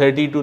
30 to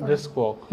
brisk walk.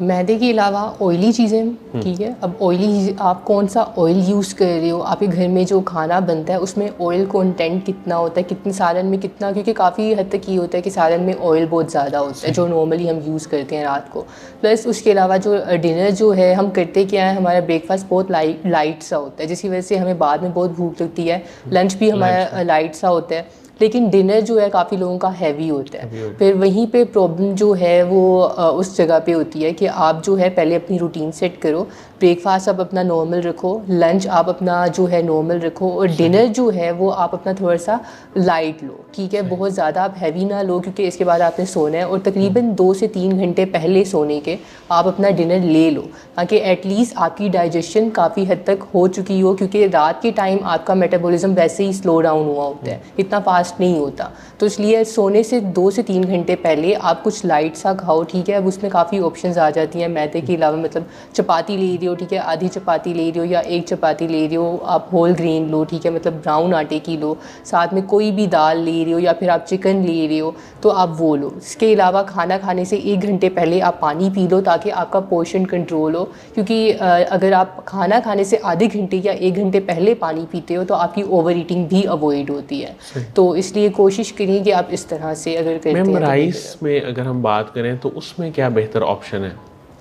मैदे के अलावा ऑयली चीज़ें, ठीक है। अब ऑयली आप कौन सा ऑयल यूज़ कर रहे हो, आपके घर में जो खाना बनता है उसमें ऑयल कंटेंट कितना होता है, कितने सालन में कितना, क्योंकि काफ़ी हद तक ये होता है कि सालन में ऑयल बहुत ज़्यादा होता है जो नॉर्मली हम यूज़ करते हैं रात को। प्लस उसके अलावा जो डिनर जो है हम करते क्या है, हमारा ब्रेकफास्ट बहुत लाइट सा होता है जिसकी वजह से हमें बाद में बहुत भूख लगती है। लंच भी हमारा लाइट सा होता है, लेकिन डिनर जो है काफ़ी लोगों का हैवी होता है। फिर वहीं पे प्रॉब्लम जो है वो उस जगह पे होती है कि आप जो है पहले अपनी रूटीन सेट करो, ब्रेकफास्ट आप अपना नॉर्मल रखो, लंच आप अपना जो है नॉर्मल रखो, और डिनर जो है वो आप अपना थोड़ा सा लाइट लो, ठीक है। बहुत ज़्यादा आप हैवी ना लो क्योंकि इसके बाद आपने सोना है, और तकरीबन 2 से 3 घंटे पहले सोने के आप अपना डिनर ले लो ताकि एटलीस्ट आपकी डाइजेशन काफ़ी हद तक हो चुकी हो, क्योंकि रात के टाइम आपका मेटाबॉलिज्म वैसे ही स्लो डाउन हुआ होता है, इतना फास्ट नहीं होता। तो इसलिए सोने से 2 से 3 घंटे पहले आप कुछ लाइट सा खाओ, ठीक है। अब उसमें काफ़ी ऑप्शंस आ जाती हैं मैदे के अलावा, मतलब चपाती ले रही हो, ठीक है, आधी चपाती ले रही हो या एक चपाती ले रही हो, आप होल ग्रेन लो, ठीक है, मतलब ब्राउन आटे की लो, साथ में कोई भी दाल ले रही हो या फिर आप चिकन ले रहे हो तो आप वो लो। इसके अलावा खाना खाने से 1 घंटे पहले आप पानी पी लो ताकि आपका पोर्शन कंट्रोल हो, क्योंकि अगर आप खाना खाने से आधे घंटे या 1 घंटे पहले पानी पीते हो तो आपकी ओवर ईटिंग भी अवॉइड होती है। तो इसलिए कोशिश करिए कि आप इस तरह से अगर करते हैं। मैम राइस में अगर हम बात करें तो उसमें क्या बेहतर ऑप्शन है?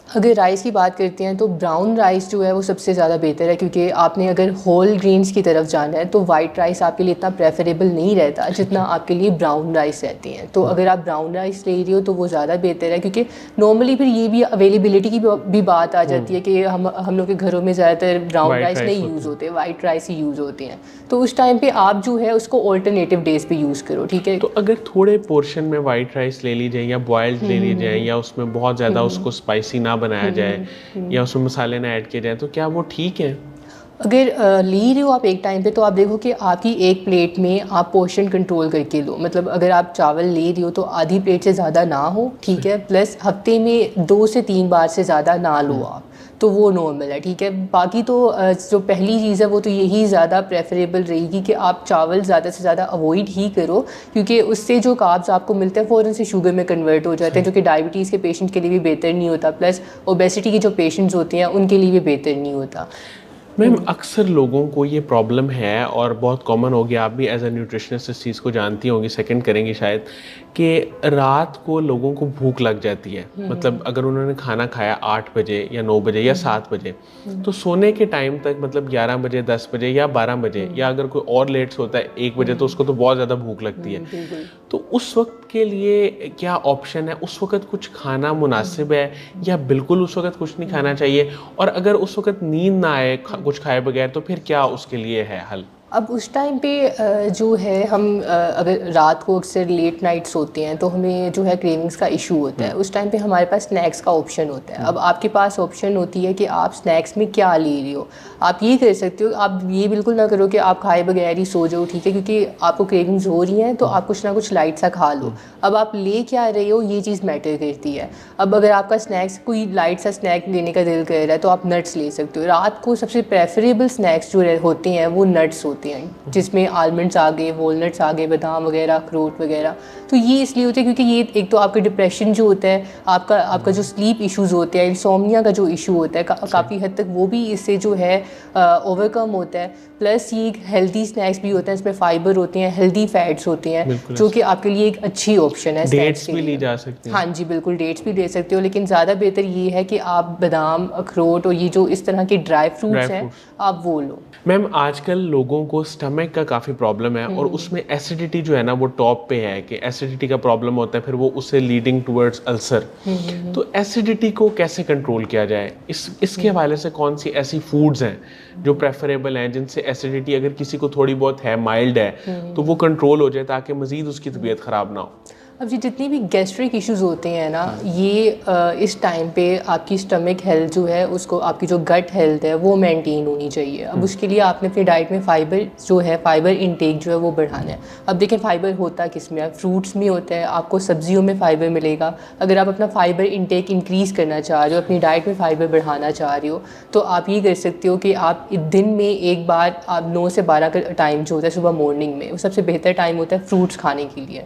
अगर राइस की बात करते हैं तो ब्राउन राइस जो है वो सबसे ज़्यादा बेहतर है, क्योंकि आपने अगर होल ग्रेन्स की तरफ जाना है तो वाइट राइस आपके लिए इतना प्रेफरेबल नहीं रहता जितना आपके लिए ब्राउन राइस रहती हैं। तो अगर आप ब्राउन राइस ले रही हो तो वो ज़्यादा बेहतर है, क्योंकि नॉर्मली फिर ये भी अवेलेबिलिटी की भी बात आ जाती है कि हम लोग के घरों में ज़्यादातर ब्राउन राइस नहीं यूज़ होते, वाइट राइस ही यूज़ होते हैं। तो उस टाइम पर आप जो है उसको ऑल्टरनेटिव डेज पर यूज़ करो, ठीक है। तो अगर थोड़े पोर्शन में वाइट राइस ले ली जाए या बॉयल्ड ले ली जाए या उसमें बहुत ज़्यादा उसको स्पाइसी ना बनाया जाए या उसमें मसाले ना ऐड किए जाए तो क्या वो ठीक है? अगर ले रहे हो आप एक टाइम पे तो आप देखो कि आपकी एक प्लेट में आप पोर्शन कंट्रोल करके लो, मतलब अगर आप चावल ले रही हो तो आधी प्लेट से ज़्यादा ना हो, ठीक है। प्लस हफ्ते में 2 से 3 बार से ज़्यादा ना लो आप, तो वो नॉर्मल है, ठीक है। बाकी तो जो पहली चीज़ है वो तो यही ज़्यादा प्रेफरेबल रहेगी कि आप चावल ज़्यादा से ज़्यादा अवॉइड ही करो, क्योंकि उससे जो कार्ब्स आपको मिलते हैं फ़ौरन से शुगर में कन्वर्ट हो जाते हैं, जो कि डायबिटीज़ के पेशेंट के लिए भी बेहतर नहीं होता, प्लस ओबेसिटी के जो पेशेंट्स होते हैं उनके लिए भी बेहतर नहीं होता। मैम अक्सर लोगों को ये प्रॉब्लम है और बहुत कॉमन हो गया, आप भी एज अ न्यूट्रिशनिस्ट इस चीज़ को जानती होंगी, सेकंड करेंगी शायद, कि रात को लोगों को भूख लग जाती है। मतलब अगर उन्होंने खाना खाया 8 बजे या 9 बजे या 7 बजे तो सोने के टाइम तक, मतलब 11 बजे 10 बजे या 12 बजे या अगर कोई और लेट सोता है 1 बजे तो उसको तो बहुत ज़्यादा भूख लगती है। तो उस वक्त के लिए क्या ऑप्शन है? उस वक्त कुछ खाना मुनासिब है या बिल्कुल उस वक्त कुछ नहीं खाना चाहिए? और अगर उस वक्त नींद ना आए कुछ खाए बगैर तो फिर क्या उसके लिए है हल? अब उस टाइम पे जो है हम अगर रात को अक्सर लेट नाइट सोते हैं तो हमें जो है क्रेविंग्स का इशू होता है। उस टाइम पे हमारे पास स्नैक्स का ऑप्शन होता है। अब आपके पास ऑप्शन होती है कि आप स्नैक्स में क्या ले रही हो। आप ये कर सकते हो, आप ये बिल्कुल ना करो कि आप खाए बगैर ही सो जाओ, ठीक है, क्योंकि आपको क्रेविंग्स हो रही हैं तो आप कुछ ना कुछ लाइट सा खा लो। अब आप ले क्या रहे हो ये चीज़ मैटर करती है। अब अगर आपका स्नैक्स कोई लाइट सा स्नैक लेने का दिल कर रहा है तो आप नट्स ले सकते हो। रात को सबसे प्रेफरेबल स्नैक्स जो होते हैं वो नट्स होते हैं, जिसमें आलमंड्स आ गए, वॉलनट्स आ गए, बादाम वगैरह, अखरोट वगैरह। तो ये इसलिए होते हैं क्योंकि ये एक तो आपका डिप्रेशन जो होता है, आपका जो स्लीप इश्यूज़ होते हैं, इंसोम्निया का जो इशू होता है काफ़ी हद तक वो भी इससे जो है ओवरकम होता है। प्लस ये एक हेल्दी स्नैक्स भी होते हैं, इसमें फाइबर होते हैं, हेल्दी फैट्स होते हैं, जो कि आपके लिए एक अच्छी ऑप्शन है। डेट्स भी ली जा सकती हैं। हाँ जी बिल्कुल, डेट्स भी ले सकते हो, लेकिन ज़्यादा बेहतर ये है कि आप बादाम, अखरोट और ये जो इस तरह के ड्राई फ्रूट्स हैं आप वो लो। मैम आजकल लोगों को स्टमक का काफ़ी प्रॉब्लम है और उसमें एसिडिटी जो है ना वो टॉप पे है, कि एसिडिटी का प्रॉब्लम होता है, फिर वो उससे लीडिंग टुवर्ड्स अल्सर। तो एसिडिटी को कैसे कंट्रोल किया जाए? इसके हवाले से कौन सी ऐसी फूड्स हैं जो प्रेफरेबल हैं जिनसे एसिडिटी अगर किसी को थोड़ी बहुत है, माइल्ड है, तो वो कंट्रोल हो जाए ताकि मज़ीद उसकी तबीयत ख़राब ना हो? अब जी जितनी भी गैस्ट्रिक इश्यूज़ होते हैं ना, ये इस टाइम पे आपकी स्टमक हेल्थ जो है उसको, आपकी जो गट हेल्थ है वो मेंटेन होनी चाहिए। अब उसके लिए आपने अपनी डाइट में फ़ाइबर जो है, फ़ाइबर इंटेक जो है वो बढ़ाना है। अब देखें फ़ाइबर होता किस में है, फ्रूट्स में होता है, आपको सब्जियों में फ़ाइबर मिलेगा। अगर आप अपना फ़ाइबर इंटेक इंक्रीज़ करना चाह रहे हो, अपनी डाइट में फ़ाइबर बढ़ाना चाह रहे हो, तो आप ये कर सकते हो कि आप दिन में एक बार आप 9 से 12 का टाइम जो होता है सुबह मॉर्निंग में, वो सबसे बेहतर टाइम होता है फ्रूट्स खाने के लिए,